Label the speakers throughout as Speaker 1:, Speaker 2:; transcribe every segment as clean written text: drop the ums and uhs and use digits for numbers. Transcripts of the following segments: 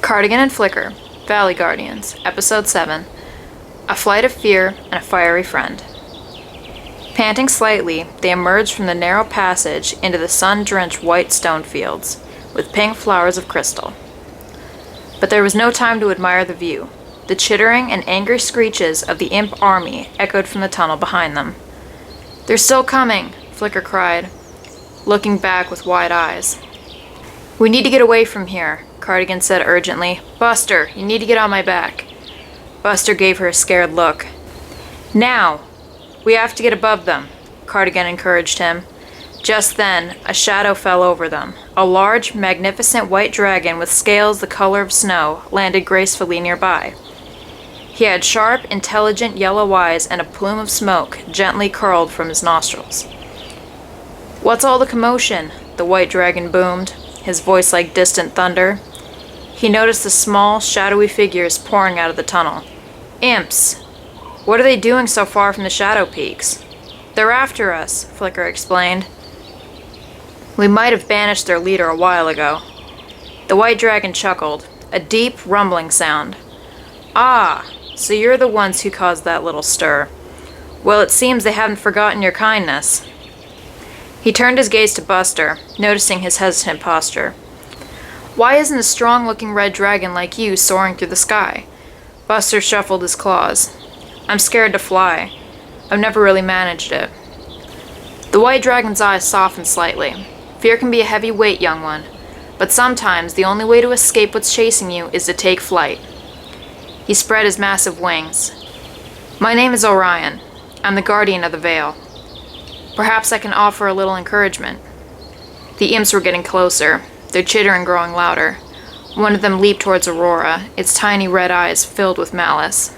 Speaker 1: Cardigan and Flicker, Valley Guardians, Episode 7, A Flight of Fear and a Fiery Friend. Panting slightly, they emerged from the narrow passage into the sun-drenched white stone fields, with pink flowers of crystal. But there was no time to admire the view. The chittering and angry screeches of the imp army echoed from the tunnel behind them. "They're still coming," Flicker cried, looking back with wide eyes. "We need to get away from here," Cardigan said urgently. "Buster, you need to get on my back." Buster gave her a scared look. "Now! We have to get above them," Cardigan encouraged him. Just then, a shadow fell over them. A large, magnificent white dragon with scales the color of snow landed gracefully nearby. He had sharp, intelligent yellow eyes and a plume of smoke gently curled from his nostrils. "What's all the commotion?" the white dragon boomed, his voice like distant thunder. He noticed the small, shadowy figures pouring out of the tunnel. "Imps! What are they doing so far from the shadow peaks?" "They're after us," Flicker explained. "We might have banished their leader a while ago." The white dragon chuckled, a deep, rumbling sound. "Ah, so you're the ones who caused that little stir. Well, it seems they haven't forgotten your kindness." He turned his gaze to Buster, noticing his hesitant posture. "Why isn't a strong-looking red dragon like you soaring through the sky?" Buster shuffled his claws. "I'm scared to fly. I've never really managed it." The white dragon's eyes softened slightly. "Fear can be a heavy weight, young one, but sometimes the only way to escape what's chasing you is to take flight." He spread his massive wings. "My name is Orion. I'm the guardian of the vale. Perhaps I can offer a little encouragement." The imps were getting closer, their chittering growing louder. One of them leaped towards Aurora, its tiny red eyes filled with malice.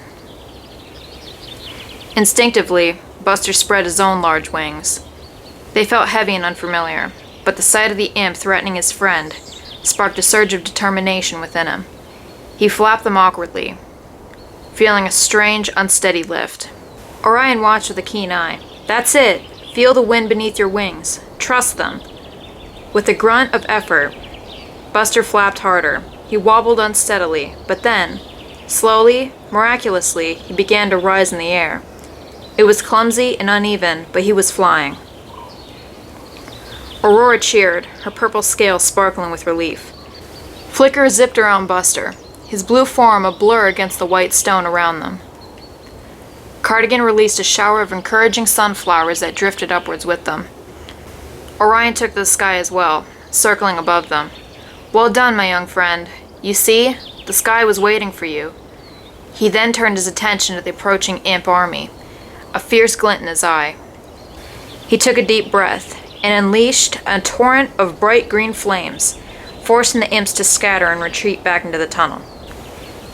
Speaker 1: Instinctively, Buster spread his own large wings. They felt heavy and unfamiliar, but the sight of the imp threatening his friend sparked a surge of determination within him. He flapped them awkwardly, feeling a strange, unsteady lift. Orion watched with a keen eye. "That's it! Feel the wind beneath your wings. Trust them." With a grunt of effort, Buster flapped harder. He wobbled unsteadily, but then, slowly, miraculously, he began to rise in the air. It was clumsy and uneven, but he was flying. Aurora cheered, her purple scales sparkling with relief. Flicker zipped around Buster, his blue form a blur against the white stone around them. Cardigan released a shower of encouraging sunflowers that drifted upwards with them. Orion took to the sky as well, circling above them. "Well done, my young friend. You see, the sky was waiting for you." He then turned his attention to the approaching imp army, a fierce glint in his eye. He took a deep breath and unleashed a torrent of bright green flames, forcing the imps to scatter and retreat back into the tunnel.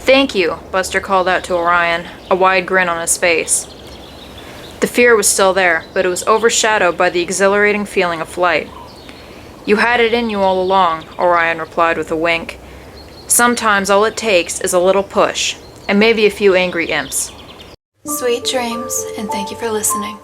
Speaker 1: "Thank you," Buster called out to Orion, a wide grin on his face. The fear was still there, but it was overshadowed by the exhilarating feeling of flight. "You had it in you all along," Orion replied with a wink. "Sometimes all it takes is a little push, and maybe a few angry imps."
Speaker 2: Sweet dreams, and thank you for listening.